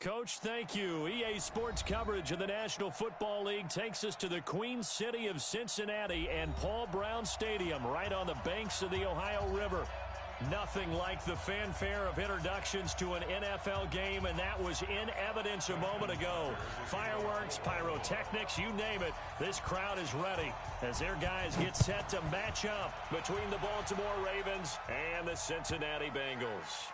Coach, thank you. EA Sports coverage of the National Football League takes us to the Queen City of Cincinnati and Paul Brown Stadium right on the banks of the Ohio River. Nothing like the fanfare of introductions to an NFL game, and that was in evidence a moment ago. Fireworks, pyrotechnics, you name it. This crowd is ready as their guys get set to match up between the Baltimore Ravens and the Cincinnati Bengals.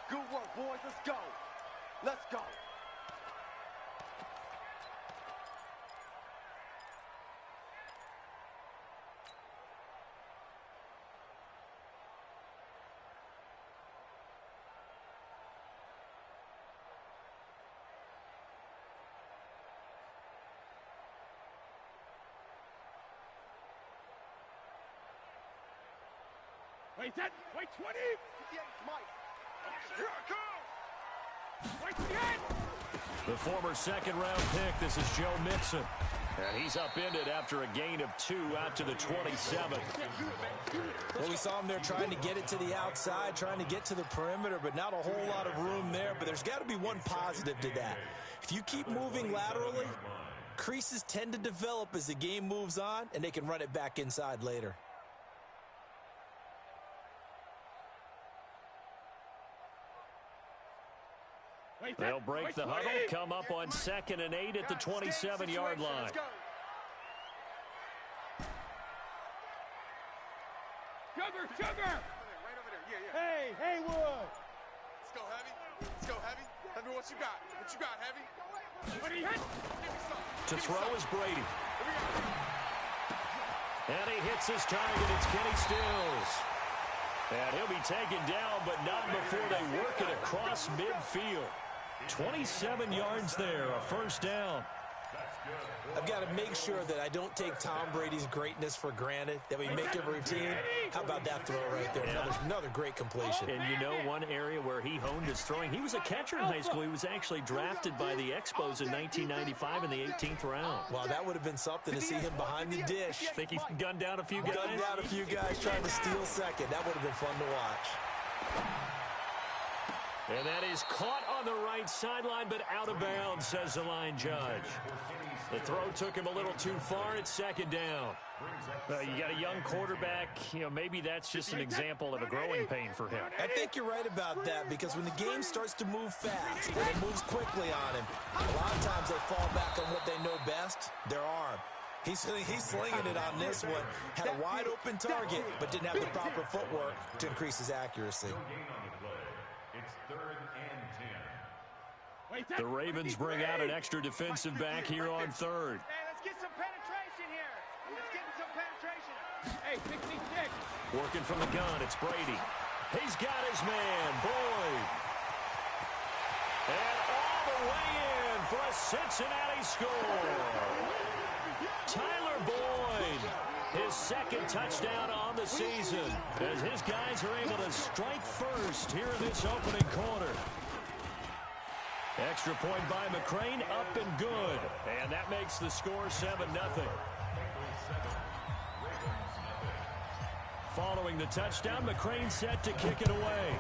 Good work, boys. Let's go. Let's go. Wait 10, wait 20. Yeah, Mike. Here I come. Wait 10. The former second-round pick, this is Joe Mixon. And he's upended after a gain of 2 out to the 27. Well, we saw him there trying to get it to the outside, trying to get to the perimeter, but not a whole lot of room there. But there's got to be one positive to that. If you keep moving laterally, creases tend to develop as the game moves on, and they can run it back inside later. They'll break the huddle, come up on 2nd and 8 at the 27-yard line. Sugar, sugar. Right over there. Yeah. Hey, Haywood. Let's go, Heavy. Let's go, Heavy. Heavy, what you got? What you got, Heavy? What do you hit? To throw is Brady. And he hits his target. It's Kenny Stills. And he'll be taken down, but not before they work it across midfield. 27 yards there, a first down. I've got to make sure that I don't take Tom Brady's greatness for granted, that we make it routine. How about that throw right there? Another great completion. And you know one area where he honed his throwing? He was a catcher in high school. He was actually drafted by the Expos in 1995 in the 18th round. Well, that would have been something to see him behind the dish. Think he gunned down a few guys? Gunned down a few guys trying to steal second. That would have been fun to watch. And that is caught on the right sideline, but out of bounds, says the line judge. The throw took him a little too far. It's 2nd down. You got a young quarterback. You know, maybe that's just an example of a growing pain for him. I think you're right about that, because when the game starts to move fast and it moves quickly on him, a lot of times they fall back on what they know best, their arm. He's slinging it on this one. Had a wide open target, but didn't have the proper footwork to increase his accuracy. The Ravens bring out an extra defensive back here on 3rd. Hey, let's get some penetration here. Let's get some penetration. Hey, 66. Working from the gun, it's Brady. He's got his man, Boyd. And all the way in for a Cincinnati score. Tyler Boyd, his 2nd touchdown on the season, as his guys are able to strike first here in this opening quarter. Extra point by McCrane, up and good. And that makes the score 7-0. Following the touchdown, McCrane set to kick it away.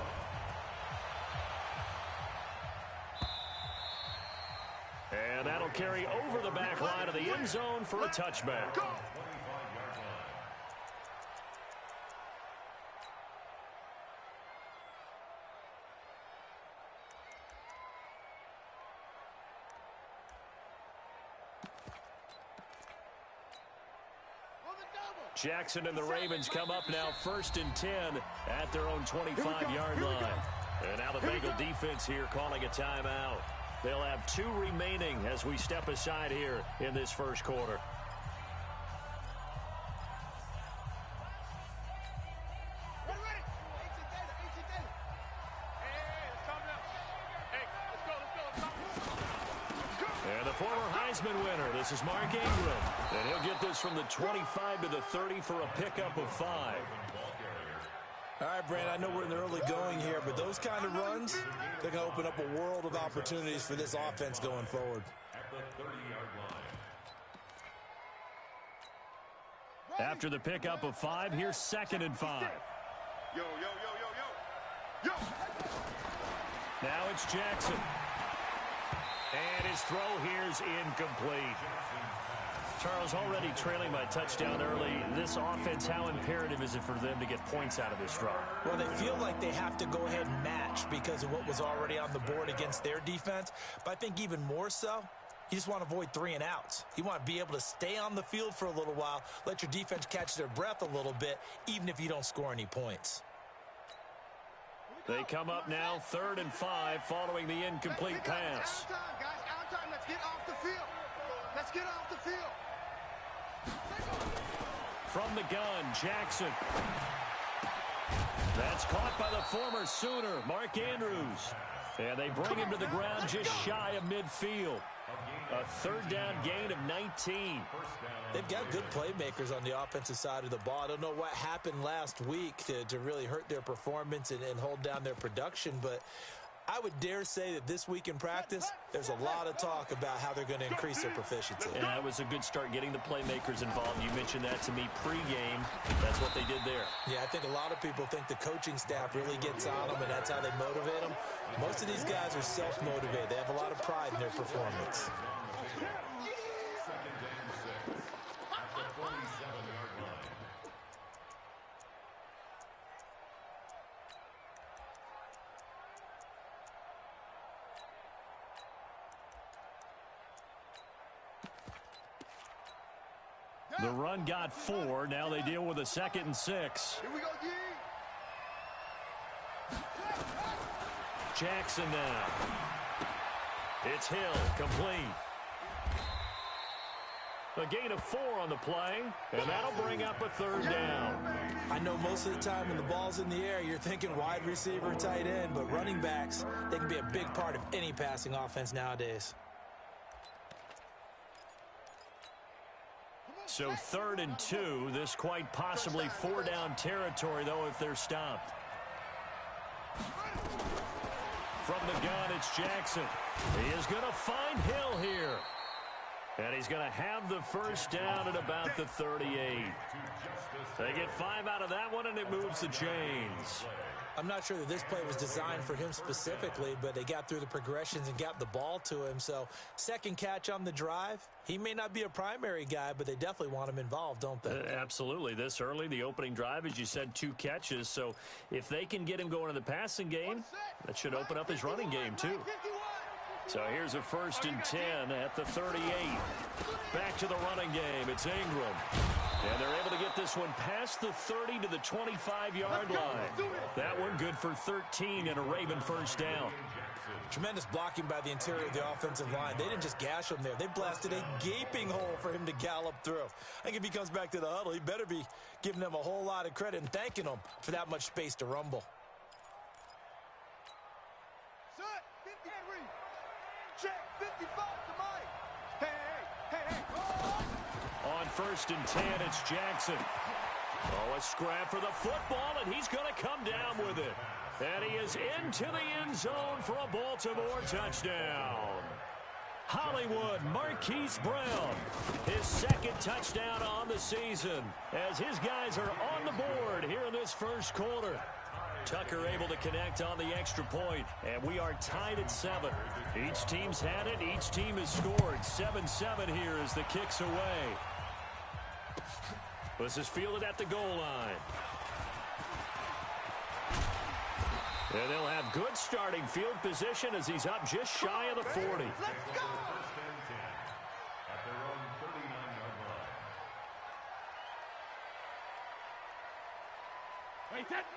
And that'll carry over the back line of the end zone for a touchback. Jackson and the Ravens come up now 1st and 10 at their own 25-yard line. And now the Bengal defense here calling a timeout. They'll have 2 remaining as we step aside here in this first quarter. And the former Heisman winner, this is Mark Ingram. And he'll get this from the 25 to the 30 for a pickup of 5. All right, Brandon, I know we're in the early going here, but those kind of runs, they're going to open up a world of opportunities for this offense going forward. After the pickup of 5, here's 2nd and 5. Yo, yo, yo, yo, yo. Yo. Now it's Jackson. And his throw here's incomplete. Charles, already trailing by touchdown early. This offense, how imperative is it for them to get points out of this drive? Well, they feel like they have to go ahead and match because of what was already on the board against their defense. But I think even more so, you just want to avoid 3 and outs. You want to be able to stay on the field for a little while, let your defense catch their breath a little bit, even if you don't score any points. They come up now 3rd and 5 following the incomplete pass. Out time, guys. Out time. Let's get off the field. Let's get off the field. From the gun, Jackson. That's caught by the former Sooner, Mark Andrews. And they bring him to the ground just shy of midfield. A 3rd down gain of 19. They've got good playmakers on the offensive side of the ball. I don't know what happened last week to really hurt their performance and hold down their production, but I would dare say that this week in practice, there's a lot of talk about how they're going to increase their proficiency. And that was a good start getting the playmakers involved. You mentioned that to me pregame. That's what they did there. Yeah, I think a lot of people think the coaching staff really gets on them, and that's how they motivate them. Most of these guys are self-motivated. They have a lot of pride in their performance. The run got 4. Now they deal with a 2nd and 6. Here we go, G. Jackson now. It's Hill, complete. A gain of 4 on the play, and that'll bring up a 3rd down. I know most of the time when the ball's in the air, you're thinking wide receiver, tight end, but running backs, they can be a big part of any passing offense nowadays. So 3rd and 2, this quite possibly 4-down territory, though, if they're stopped. From the gun, it's Jackson. He is going to find Hill here. And he's going to have the 1st down at about the 38. They get 5 out of that one, and it moves the chains. I'm not sure that this play was designed for him specifically, but they got through the progressions and got the ball to him. So 2nd catch on the drive. He may not be a primary guy, but they definitely want him involved, don't they? Absolutely. This early, the opening drive, as you said, 2 catches. So if they can get him going in the passing game, that should open up his running game too. So here's a 1st and 10 at the 38. Back to the running game. It's Ingram. And they're able to get this one past the 30 to the 25-yard line. That one good for 13 and a Raven 1st down. Tremendous blocking by the interior of the offensive line. They didn't just gash him there. They blasted a gaping hole for him to gallop through. I think if he comes back to the huddle, he better be giving them a whole lot of credit and thanking them for that much space to rumble. Check 55 to Mike. Hey. On 1st and 10, it's Jackson. Oh, a scrap for the football, and he's going to come down with it. And he is into the end zone for a Baltimore touchdown. Hollywood Marquise Brown, his 2nd touchdown on the season, as his guys are on the board here in this 1st quarter. Tucker able to connect on the extra point, and we are tied at 7. Each team's had it. Each team has scored. 7-7 here as the kick's away. This is fielded at the goal line. And they'll have good starting field position as he's up just shy of the 40. Let's go.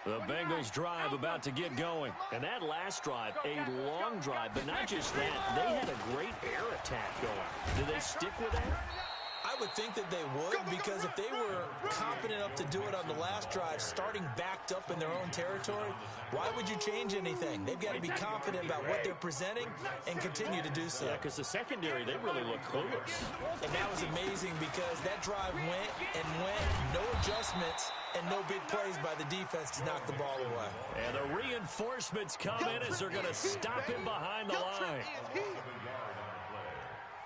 The Bengals drive about to get going. And that last drive, a long drive, but not just that. They had a great air attack going. Do they stick with that? I would think that they would, because if they were confident enough to do it on the last drive, starting backed up in their own territory, why would you change anything? They've got to be confident about what they're presenting and continue to do so. Yeah, because the secondary, they really look clueless. And that was amazing because that drive went, no adjustments, and no big plays by the defense to knock the ball away. And the reinforcements come in as they're going to stop him behind the line.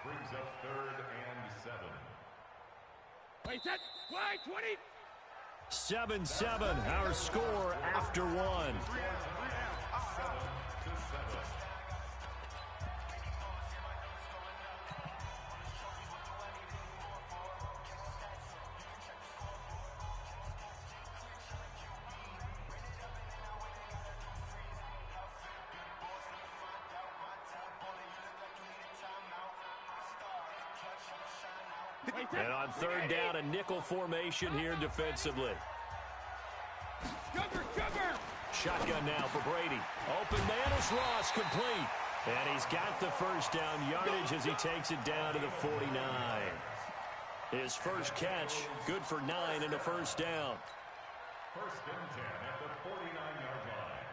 Brings up 3rd and 7. Wait, set, wide, 20. 7-7, our score after 1. And on third down, a nickel formation here defensively. Shotgun now for Brady. Open man is Ross, complete. And he's got the first down yardage as he takes it down to the 49. His first catch, good for 9 and a first down. First and 10 at the 49-yard line.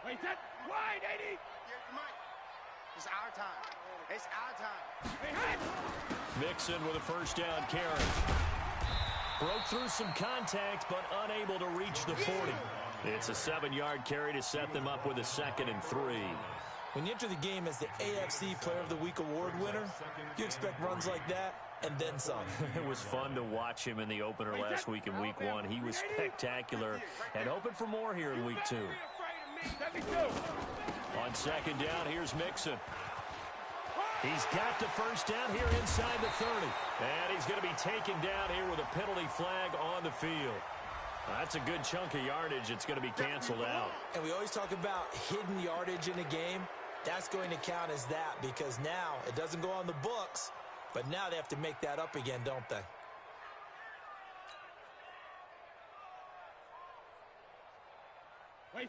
Wait, that wide, 80. It's our time. It's our time. Mixon with a first down carry. Broke through some contact, but unable to reach the 40. It's a 7-yard carry to set them up with a 2nd and 3. When you enter the game as the AFC Player of the Week award winner, you expect runs like that and then some. It was fun to watch him in the opener last week in Week 1. He was spectacular and hoping for more here in Week 2. On second down, here's Mixon. He's got the first down here inside the 30. And he's going to be taken down here with a penalty flag on the field. That's a good chunk of yardage. It's going to be canceled out. And we always talk about hidden yardage in a game. That's going to count as that because now it doesn't go on the books, but now they have to make that up again, don't they?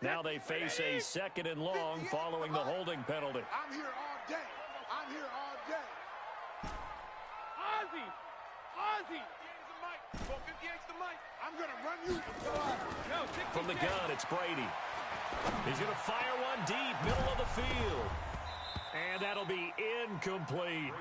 Now they face a 2nd and long following the holding penalty. I'm here all day. I'm here all day. Ozzy. Well, 58's the mic. I'm going to run you. From the gun, it's Brady. He's going to fire one deep, middle of the field. And that'll be incomplete.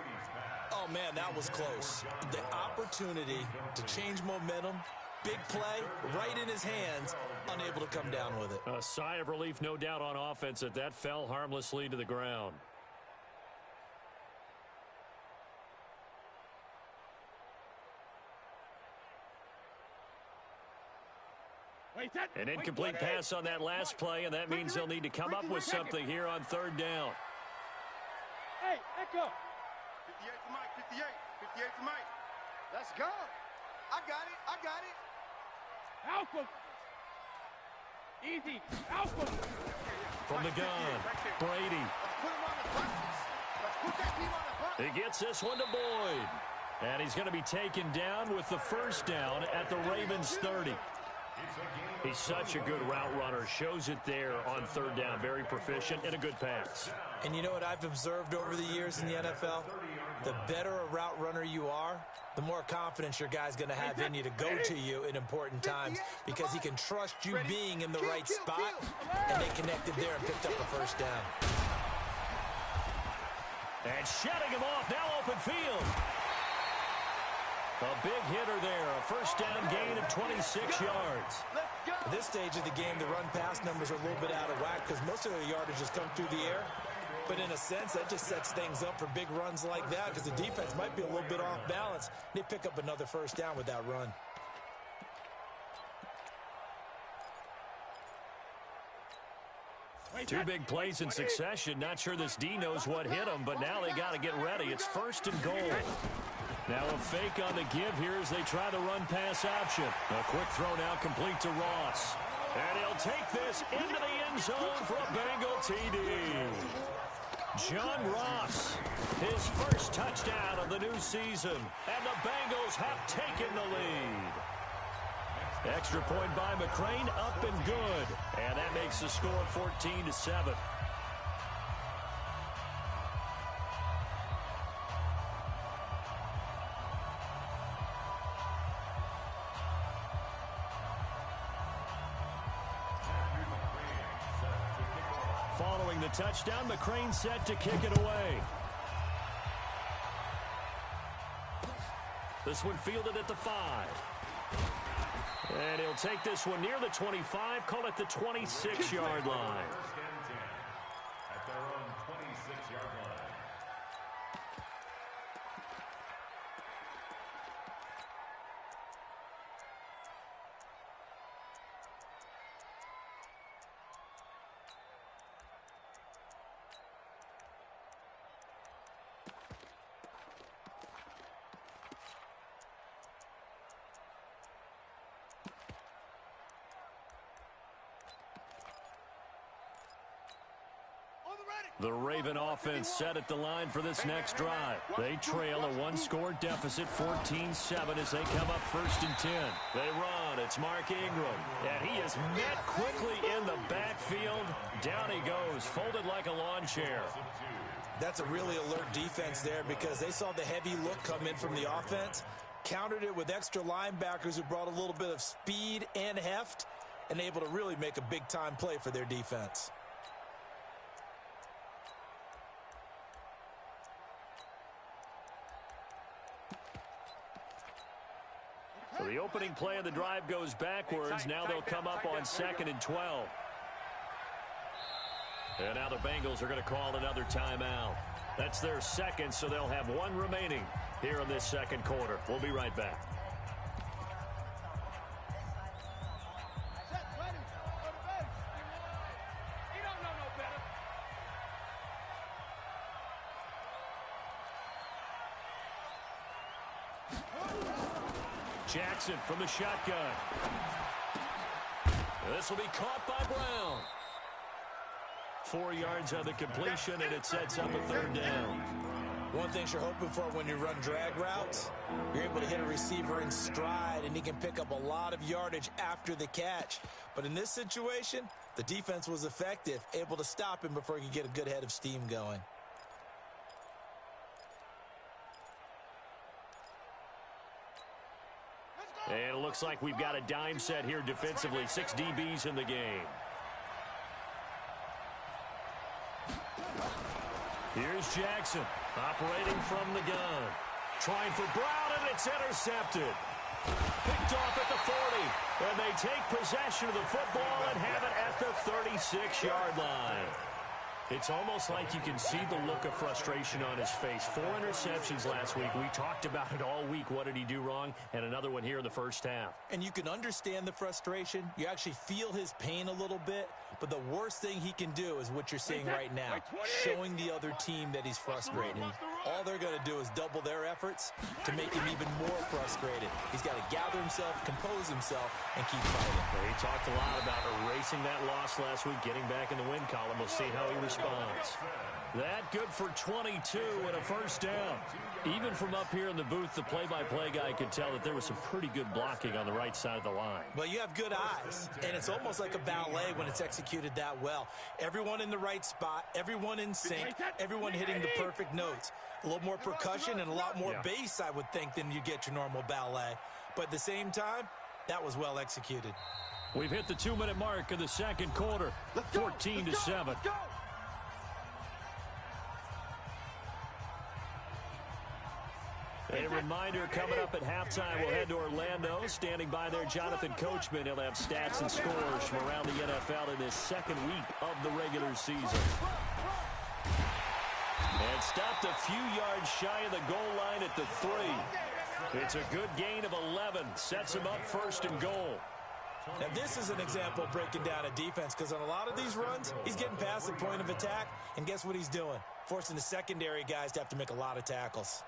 Oh, man, that was close. The opportunity to change momentum, big play, right in his hands, unable to come down with it. A sigh of relief, no doubt, on offense that fell harmlessly to the ground. An incomplete pass on that last play, and that means they'll need to come up with something here on third down. Hey, Echo. 58's the mic. 58's the mic. Let's go. I got it. Alpha. Easy. Alpha. From the gun, Brady. Put him on the buses. Let's put that team on the bus. He gets this one to Boyd. And he's going to be taken down with the first down at the Ravens 30. He's such a good route runner. Shows it there on third down. Very proficient and a good pass. And you know what I've observed over the years in the NFL? The better a route runner you are, the more confidence your guy's going to have in you to go to you in important times because he can trust you being in the right spot, and they connected there and picked up a first down. And shutting him off, now open field. A big hitter there, a first down gain of 26 yards. At this stage of the game, the run-pass numbers are a little bit out of whack because most of the yardage has come through the air. But in a sense, that just sets things up for big runs like that because the defense might be a little bit off balance. They pick up another first down with that run. Two big plays in succession. Not sure this D knows what hit him, but now they got to get ready. It's first and goal. Now a fake on the give here as they try the run-pass option. A quick throw now complete to Ross. And he'll take this into the end zone for a Bengal TD. John Ross, his first touchdown of the new season. And the Bengals have taken the lead. Extra point by McCrane, up and good. And that makes the score 14-7. Following the touchdown, McCrane set to kick it away. This one fielded at the 5. And he'll take this one near the 25, call it the 26-yard line. At their own 26-yard line. The Raven offense set at the line for this next drive. They trail a one-score deficit, 14-7, as they come up 1st and 10. They run. It's Mark Ingram. And he is met quickly in the backfield. Down he goes, folded like a lawn chair. That's a really alert defense there because they saw the heavy look come in from the offense, countered it with extra linebackers who brought a little bit of speed and heft, and able to really make a big-time play for their defense. So the opening play of the drive goes backwards. Now they'll come up on 2nd and 12. And now the Bengals are going to call another timeout. That's their second, so they'll have one remaining here in this second quarter. We'll be right back. Jackson from the shotgun. This will be caught by Brown. 4 yards on the completion, and it sets up a 3rd down. One thing you're hoping for when you run drag routes, you're able to hit a receiver in stride, and he can pick up a lot of yardage after the catch. But in this situation, the defense was effective, able to stop him before he could get a good head of steam going. And it looks like we've got a dime set here defensively. 6 DBs in the game. Here's Jackson operating from the gun. Trying for Brown, and it's intercepted. Picked off at the 40. And they take possession of the football and have it at the 36-yard line. It's almost like you can see the look of frustration on his face. 4 interceptions last week. We talked about it all week. What did he do wrong? And another one here in the first half. And you can understand the frustration. You actually feel his pain a little bit. But the worst thing he can do is what you're seeing right now, showing the other team that he's frustrated. All they're going to do is double their efforts to make him even more frustrated. He's got to gather himself, compose himself, and keep fighting. Well, he talked a lot about erasing that loss last week, getting back in the win column. We'll see how he responds. That good for 22 and a first down. Even from up here in the booth, the play-by-play guy could tell that there was some pretty good blocking on the right side of the line. Well, you have good eyes, and it's almost like a ballet when it's executed that well. Everyone in the right spot, everyone in sync, everyone hitting the perfect notes. A little more percussion and a lot more bass, I would think, than you get your normal ballet. But at the same time, that was well executed. We've hit the 2-minute mark in the second quarter, 14-7. A reminder, coming up at halftime, we'll head to Orlando. Standing by there, Jonathan Coachman. He'll have stats and scores from around the NFL in this second week of the regular season. And stopped a few yards shy of the goal line at the 3. It's a good gain of 11. Sets him up 1st and goal. Now, this is an example of breaking down a defense, because on a lot of these runs, he's getting past the point of attack, and guess what he's doing? Forcing the secondary guys to have to make a lot of tackles.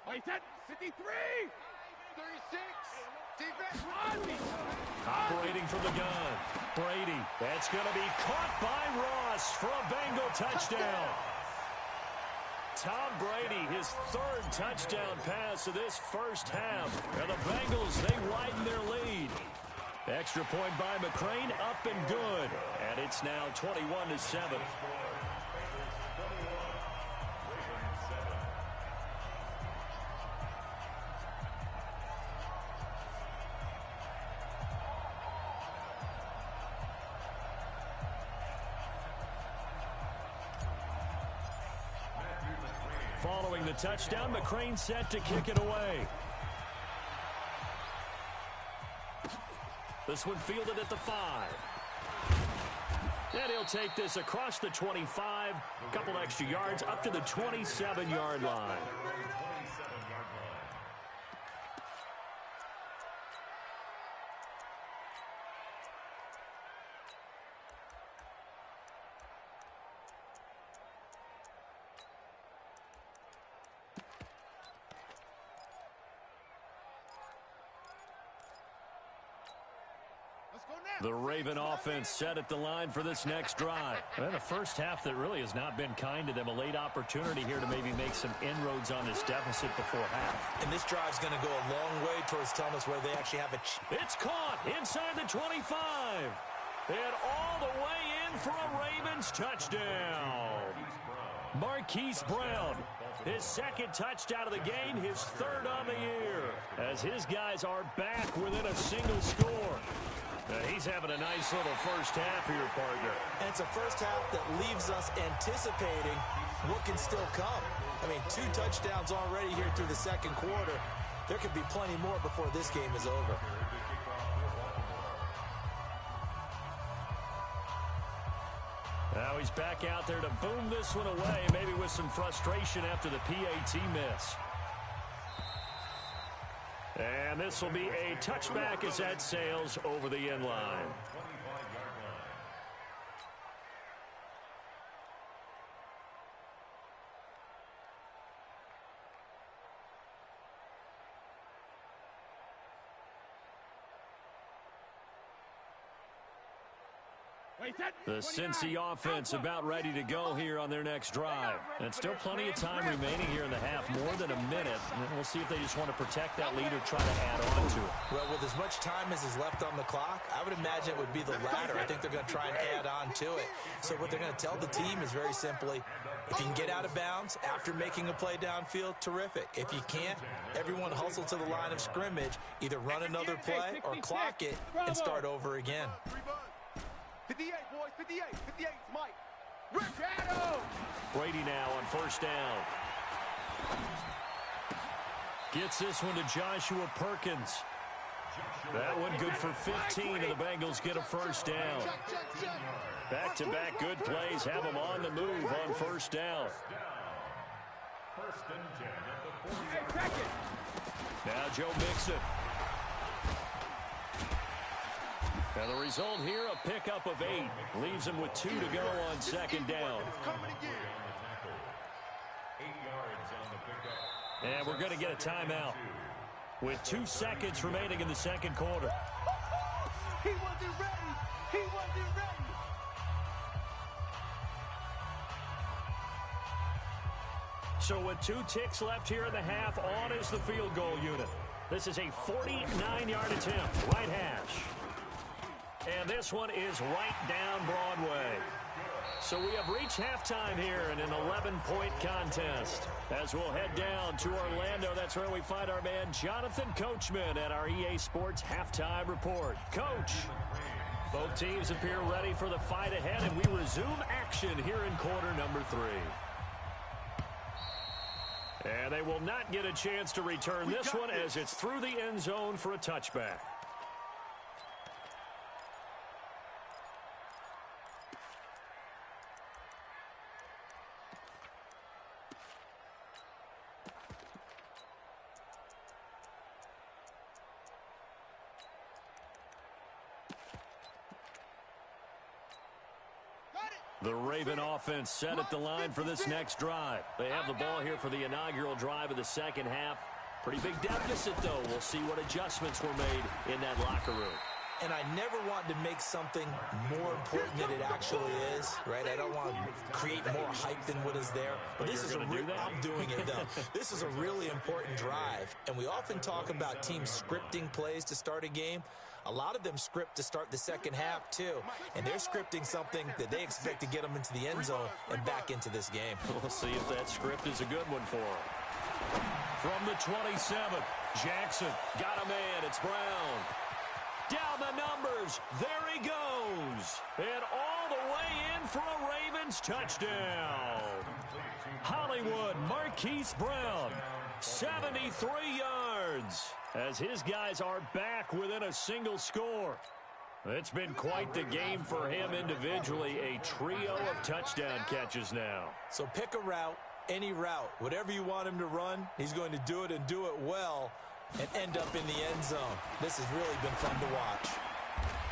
Wait, 53! 36! Defense! Operating from the gun. Brady. That's going to be caught by Ross for a Bengal touchdown. Tom Brady, his 3rd touchdown pass of this first half. And the Bengals, they widen their lead. Extra point by McCrane, up and good. And it's now 21-7. Following the touchdown, McCrane set to kick it away. This one fielded at the 5. And he'll take this across the 25, a couple extra yards up to the 27-yard line. The Raven offense set at the line for this next drive. And a first half that really has not been kind to them. A late opportunity here to maybe make some inroads on this deficit before half. And this drive's going to go a long way towards telling us whether they actually have a It's caught inside the 25. And all the way in for a Ravens touchdown. Marquise Brown, his second touchdown of the game, his third on the year, as his guys are back within a single score. He's having a nice little first half here, partner. And it's a first half that leaves us anticipating what can still come. I mean, 2 touchdowns already here through the second quarter. There could be plenty more before this game is over. Now he's back out there to boom this one away, maybe with some frustration after the PAT miss. And this will be a touchback as that sails over the end line. The Cincy offense about ready to go here on their next drive. And still plenty of time remaining here in the half, more than a minute. And we'll see if they just want to protect that lead or try to add on to it. Well, with as much time as is left on the clock, I would imagine it would be the latter. I think they're going to try and add on to it. So what they're going to tell the team is very simply, if you can get out of bounds after making a play downfield, terrific. If you can't, everyone hustle to the line of scrimmage, either run another play or clock it and start over again. 58, boys, 58, 58, Mike. Brady now on first down. Gets this one to Joshua Perkins. That one good for 15, and the Bengals get a first down. Back-to-back good plays have them on the move on first down. First and 10 at the 40. Now Joe Mixon. And the result here, a pickup of 8. Leaves him with 2 to go on second down. And we're going to get a timeout with 2 seconds remaining in the second quarter. He wasn't ready. He wasn't ready. So with 2 ticks left here in the half, on is the field goal unit. This is a 49-yard attempt, right hash. And this one is right down Broadway. So we have reached halftime here in an 11-point contest. As we'll head down to Orlando, that's where we find our man Jonathan Coachman at our EA Sports Halftime Report. Coach, both teams appear ready for the fight ahead, and we resume action here in quarter number 3. And they will not get a chance to return this one as it's through the end zone for a touchback. The Raven offense set at the line for this next drive. They have the ball here for the inaugural drive of the second half. Pretty big deficit, though. We'll see what adjustments were made in that locker room. And I never want to make something more important than it actually is, right? I don't want to create more hype than what is there. But this is I'm doing it, though. This is a really important drive. And we often talk about teams scripting plays to start a game. A lot of them script to start the second half, too. And they're scripting something that they expect to get them into the end zone and back into this game. We'll see if that script is a good one for them. From the 27, Jackson got a man. It's Brown. Down the numbers. There he goes. And all the way in for a Ravens touchdown. Hollywood Marquise Brown, 73 yards. As his guys are back within a single score. It's been quite the game for him individually. A trio of touchdown catches now. So pick a route, any route. Whatever you want him to run, he's going to do it and do it well and end up in the end zone. This has really been fun to watch.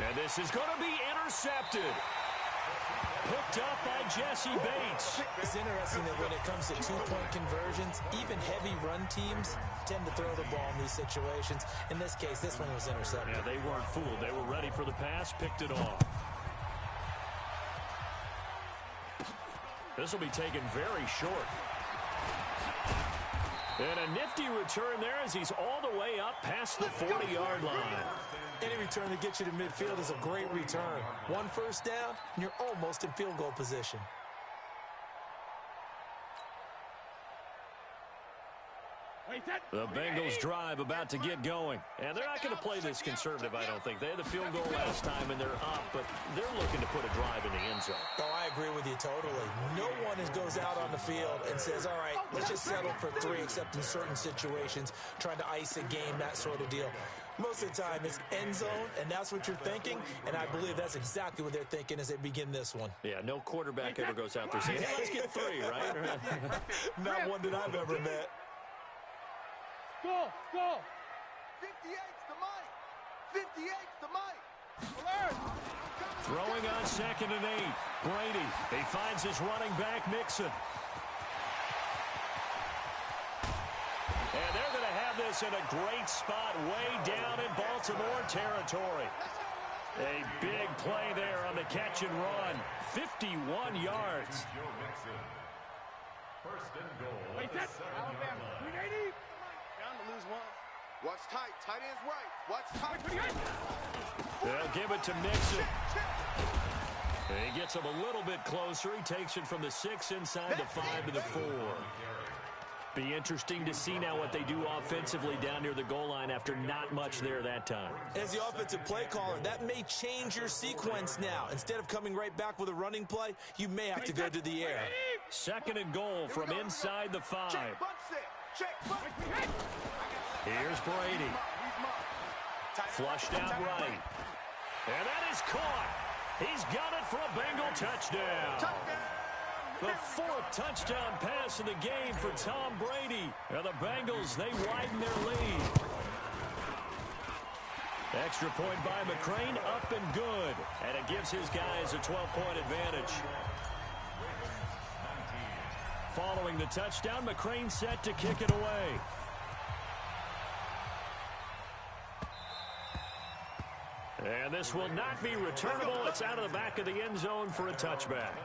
And this is going to be intercepted. Picked up by Jesse Bates. It's interesting that when it comes to two-point conversions, even heavy run teams tend to throw the ball in these situations. In this case, this one was intercepted. Yeah, they weren't fooled. They were ready for the pass, picked it off. This will be taken very short. And a nifty return there as he's all the way up past the 40-yard line. Any return that gets you to midfield is a great return. One first down, and you're almost in field goal position. The Bengals drive about to get going. And they're not going to play this conservative, I don't think. They had the field goal last time, and they're up, but they're looking to put a drive in the end zone. Oh, I agree with you totally. No one goes out on the field and says, all right, let's just settle for 3, except in certain situations, trying to ice a game, that sort of deal. Most of the time, it's end zone, and that's what you're thinking, and I believe that's exactly what they're thinking as they begin this one. Yeah, no quarterback ever goes out there saying, hey, let's get 3, right? Not one that I've ever met. Go! 58's the mic. 58's the mic. Alert! Throwing on 2nd and 8. Brady, he finds his running back, Mixon. And they're going to have this in a great spot way down in Baltimore territory. A big play there on the catch and run. 51 yards. First and goal. Wait, that's Alabama. 380. Down to lose 1. Watch tight. Tight end's right. Watch tight. They'll give it to Mixon. He gets him a little bit closer. He takes it from the 6 inside the 5 to the 4. Be interesting to see now what they do offensively down near the goal line after not much there that time. As the offensive play caller, that may change your sequence now. Instead of coming right back with a running play, you may have to go to the air. 2nd and goal from inside the 5. Check, butt set. Check, butt. Here's Brady. Flushed out right. And that is caught. He's got it for a Bengal touchdown. The 4th touchdown pass of the game for Tom Brady. And the Bengals, they widen their lead. Extra point by McCrane, up and good. And it gives his guys a 12-point advantage. Following the touchdown, McCrane set to kick it away. And this will not be returnable. It's out of the back of the end zone for a touchback.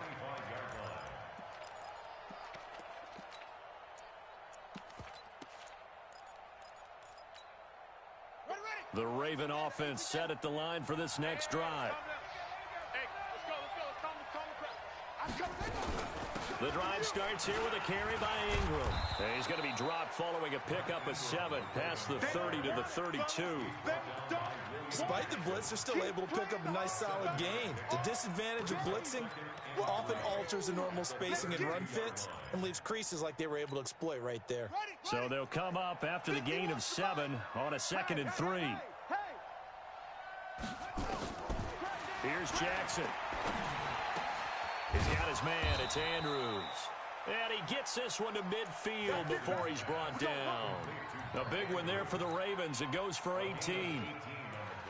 The Raven offense set at the line for this next drive. The drive starts here with a carry by Ingram. And he's going to be dropped following a pickup of 7 past the 30 to the 32. Despite the blitz, they're still able to pick up a nice solid gain. The disadvantage of blitzing often alters the normal spacing and run fits and leaves creases like they were able to exploit right there. So they'll come up after the gain of 7 on a 2nd and 3. Here's Jackson. He's got his man. It's Andrews. And he gets this one to midfield before he's brought down. A big one there for the Ravens. It goes for 18.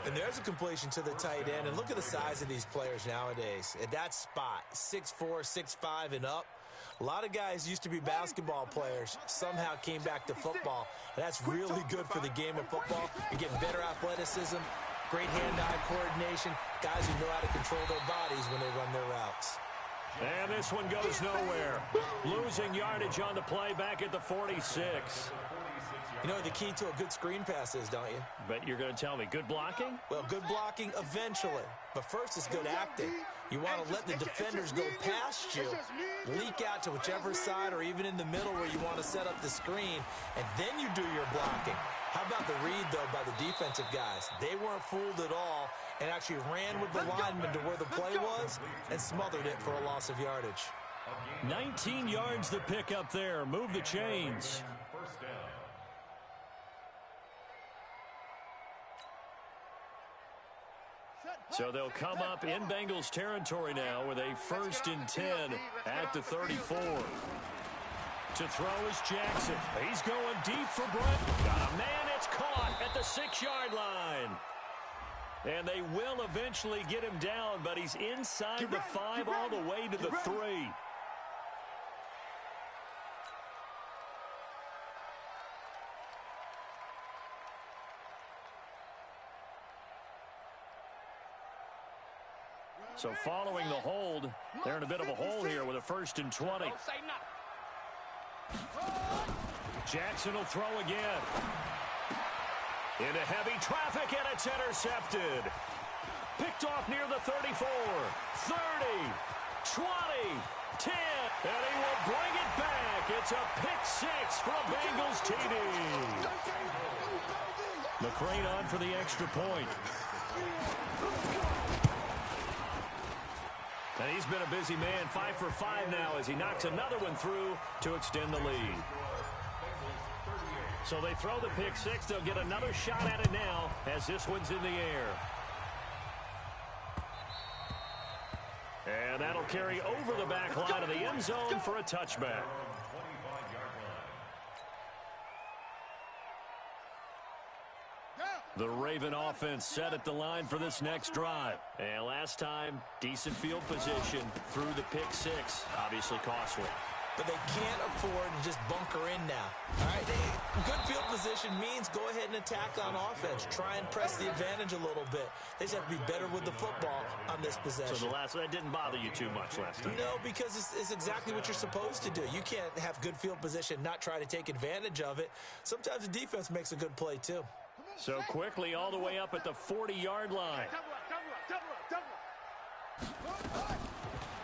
And there's a completion to the tight end. And look at the size of these players nowadays. At that spot, 6'4", 6'5", and up. A lot of guys used to be basketball players, somehow came back to football. And that's really good for the game of football. You're getting better athleticism, great hand-eye coordination, guys who know how to control their bodies when they run their routes. And this one goes nowhere. Losing yardage on the play back at the 46. You know what the key to a good screen pass is, don't you? But you're going to tell me, good blocking? Well, good blocking eventually. But first is good acting. You want to let the defenders go past you, leak out to whichever side or even in the middle where you want to set up the screen, and then you do your blocking. How about the read, though, by the defensive guys? They weren't fooled at all and actually ran with the lineman to where the play was and smothered it for a loss of yardage. 19 yards to pick up there. Move the chains. First down. So they'll come up in Bengals territory now with a 1st and 10 at the 34. To throw is Jackson. He's going deep for Brett. Got a man. It's caught at the 6-yard line. And they will eventually get him down, but he's inside the 5 all the way to the 3. So following the hold, they're in a bit of a hole here with a 1st and 20. Don't say nothing. Jackson will throw again. Into heavy traffic, and it's intercepted. Picked off near the 34, 30, 20, 10, and he will bring it back. It's a pick 6 for a Bengals TD. McCrane on for the extra point. And he's been a busy man, 5 for 5 now as he knocks another one through to extend the lead. So they throw the pick 6. They'll get another shot at it now as this one's in the air. And that'll carry over the back line of the end zone for a touchback. The Raven offense set at the line for this next drive. And last time, decent field position through the pick 6. Obviously costly. But they can't afford to just bunker in now. All right, good field position means go ahead and attack on offense. Try and press the advantage a little bit. They just have to be better with the football on this possession. So that didn't bother you too much last time? No, because it's exactly what you're supposed to do. You can't have good field position, not try to take advantage of it. Sometimes the defense makes a good play, too. So quickly all the way up at the 40-yard line.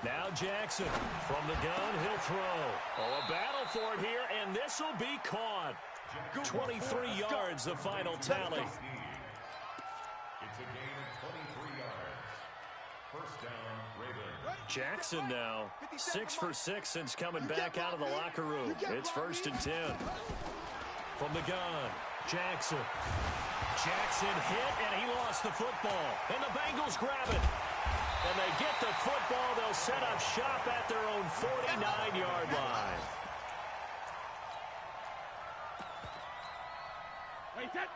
Now Jackson from the gun, he'll throw. Oh, a battle for it here, and this will be caught. 23 yards, the final tally. It's a gain of 23 yards. First down, Ravens. Jackson now 6 for 6 since coming back out of the locker room. It's 1st and 10. From the gun, Jackson hit, and he lost the football. And the Bengals grab it. And they get the football. They'll set up shop at their own 49-yard line.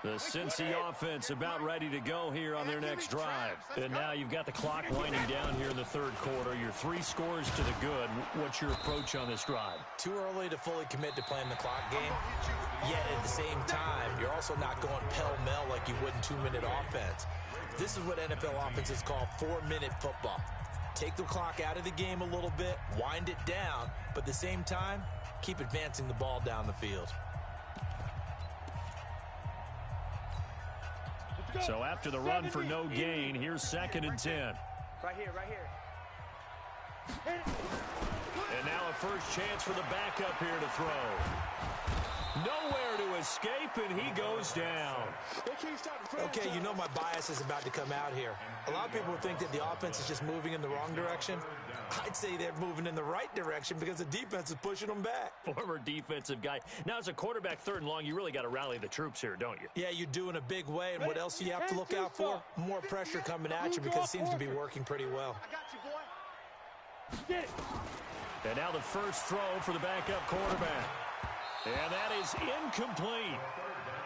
The Cincy offense about ready to go here on their next drive. And now you've got the clock winding down here in the 3rd quarter. Your 3 scores to the good. What's your approach on this drive? Too early to fully commit to playing the clock game. Yet at the same time, you're also not going pell-mell like you would in 2-minute offense. This is what NFL offenses call 4-minute football. Take the clock out of the game a little bit, wind it down, but at the same time, keep advancing the ball down the field. So after the run for no gain, here's 2nd and 10. Right here. And now a first chance for the backup here to throw. Nowhere to escape, and he goes down. Okay, you know my bias is about to come out here. A lot of people think that the offense is just moving in the wrong direction. I'd say they're moving in the right direction because the defense is pushing them back. Former defensive guy. Now, as a quarterback 3rd and long, you really got to rally the troops here, don't you? Yeah, you do in a big way, and what else do you have to look out for? More pressure coming at you because it seems to be working pretty well. I got you, boy. Get it. And now the first throw for the backup quarterback. And that is incomplete.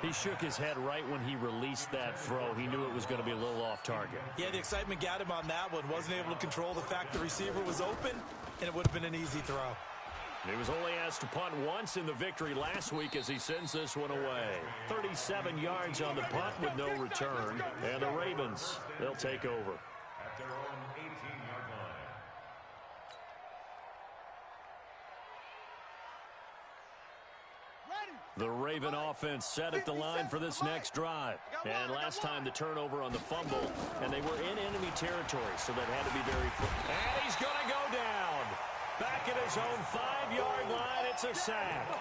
He shook his head right when he released that throw. He knew it was going to be a little off target. Yeah, the excitement got him on that one. Wasn't able to control the fact the receiver was open, and it would have been an easy throw. He was only asked to punt once in the victory last week as he sends this one away. 37 yards on the punt with no return. And the Ravens, they'll take over. At their own 18-yard line. The Raven offense set at the line for this next drive. And last time the turnover on the fumble, and they were in enemy territory, so that had to be very... And he's going to go down. Back at his own 5-yard line, it's a sack.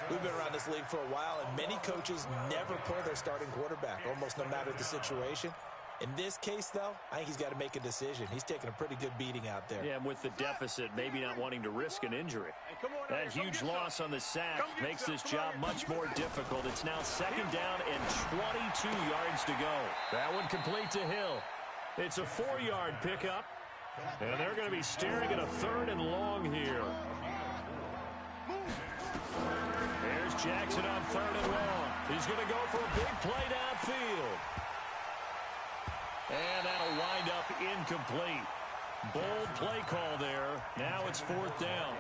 We've been around this league for a while, and many coaches never play their starting quarterback, almost no matter the situation. In this case, though, I think he's got to make a decision. He's taking a pretty good beating out there. Yeah, and with the deficit, maybe not wanting to risk an injury. That huge loss on the sack makes this job much more difficult. It's now 2nd down and 22 yards to go. That one complete to Hill. It's a 4-yard pickup, and they're going to be staring at a 3rd and long here. There's Jackson on 3rd and long. He's going to go for a big play downfield. And that'll wind up incomplete. Bold play call there. Now it's 4th down.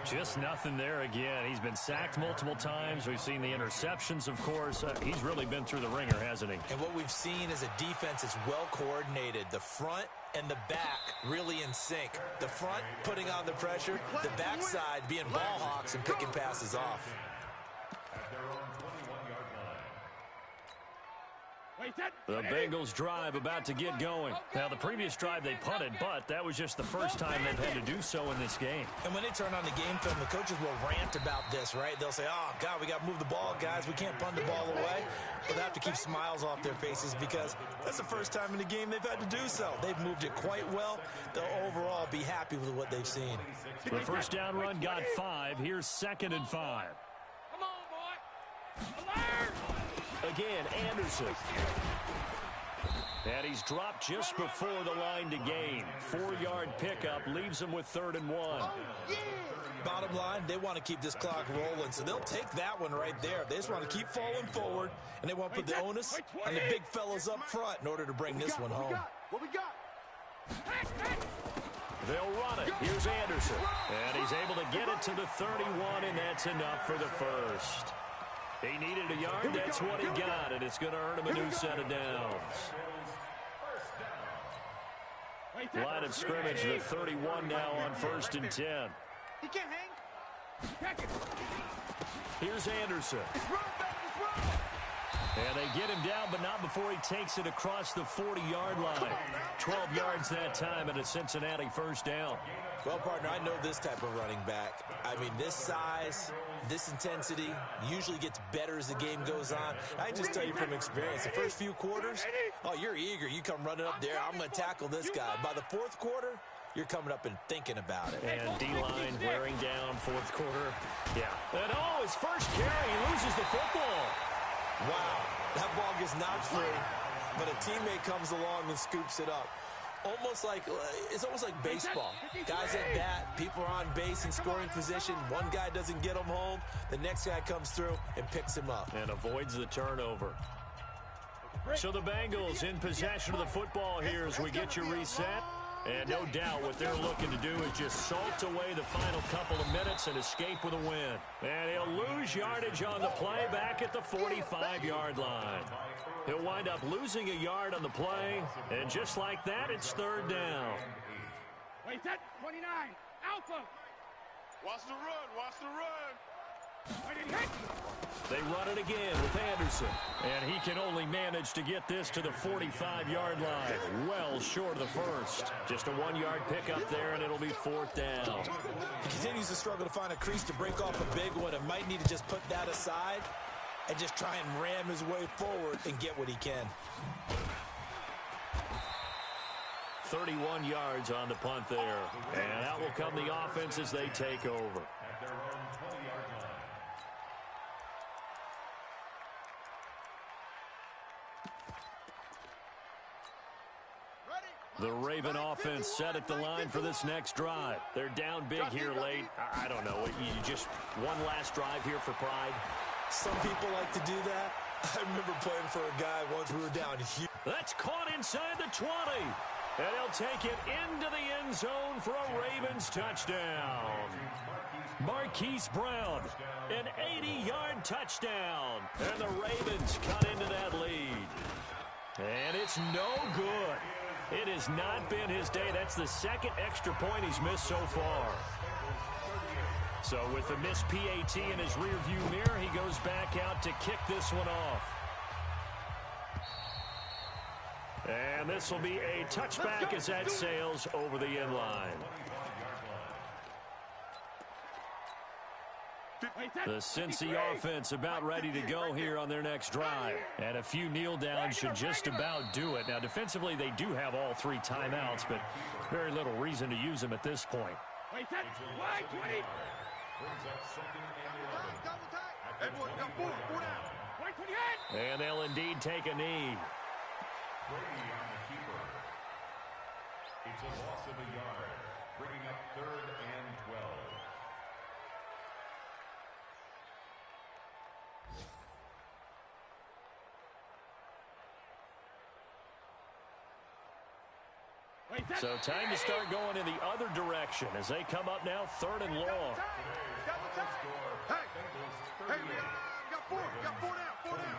Just nothing there again. He's been sacked multiple times. We've seen the interceptions, of course. He's really been through the ringer, hasn't he? And what we've seen is a defense that's well coordinated. The front and the back really in sync. The front putting on the pressure, the backside being ball hawks and picking passes off. At their own 21-yard line. The Bengals drive about to get going. Now, the previous drive they punted, but that was just the first time they've had to do so in this game. And when they turn on the game film, the coaches will rant about this, right? They'll say, oh, God, we got to move the ball, guys. We can't punt the ball away. But they have to keep smiles off their faces because that's the first time in the game they've had to do so. They've moved it quite well. They'll overall be happy with what they've seen. The first down run got 5. Here's 2nd and 5. Come on, boy. Alert! Again, Anderson. And he's dropped just before the line to gain. 4-yard pickup leaves him with 3rd and 1. Bottom line, they want to keep this clock rolling, so they'll take that one right there. They just want to keep falling forward, and they want to put the onus on the big fellas up front in order to bring this one home. What we got? They'll run it. Here's Anderson. And he's able to get it to the 31, and that's enough for the first. He needed a yard. That's what he got, and it's going to earn him a new set of downs. Line of scrimmage, the 31 now on 1st and 10. He can't hang. Here's Anderson. And they get him down, but not before he takes it across the 40-yard line. 12 yards that time and a Cincinnati first down. Well, partner, I know this type of running back. I mean, this size, this intensity usually gets better as the game goes on. I just tell you from experience, the first few quarters, oh, you're eager. You come running up there, I'm going to tackle this guy. By the 4th quarter, you're coming up and thinking about it. And D-line wearing down 4th quarter. Yeah. And oh, his first carry, he loses the football. Wow, that ball gets knocked free, but a teammate comes along and scoops it up. It's almost like baseball. Guys at bat, people are on base in scoring position. One guy doesn't get him home. The next guy comes through and picks him up. And avoids the turnover. So the Bengals in possession of the football here as we get you reset. And no doubt what they're looking to do is just salt away the final couple of minutes and escape with a win. And he'll lose yardage on the play back at the 45-yard line. He'll wind up losing a yard on the play, and just like that, it's 3rd down. Wait, that 29. Alpha. Watch the run. Watch the run. They run it again with Anderson. And he can only manage to get this to the 45-yard line. Well short of the first. Just a 1-yard pickup there, and it'll be 4th down. He continues to struggle to find a crease to break off a big one and might need to just put that aside and just try and ram his way forward and get what he can. 31 yards on the punt there. And out will come the offense as they take over. At their own 20-yard line. The Raven offense set at the line for this next drive. They're down big here late. I don't know. You just one last drive here for pride. Some people like to do that. I remember playing for a guy once we were down here. That's caught inside the 20. And he'll take it into the end zone for a Ravens touchdown. Marquise Brown, an 80-yard touchdown. And the Ravens cut into that lead. And it's no good. It has not been his day. That's the 2nd extra point he's missed so far. So with the missed PAT in his rearview mirror, he goes back out to kick this one off. And this will be a touchback as that sails over the end line. The Cincy offense about ready to go here on their next drive. And a few kneel downs should just about do it. Now, defensively, they do have all 3 timeouts, but very little reason to use them at this point. Brings up 2nd and 11. And they'll indeed take a knee. Brady on the keeper. It's a loss of a yard, bringing up 3rd and 12. So time to start going in the other direction as they come up now 3rd and long. Hey, we got 4. Got 4 down. 4 down.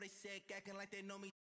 they sick, acting like they know me.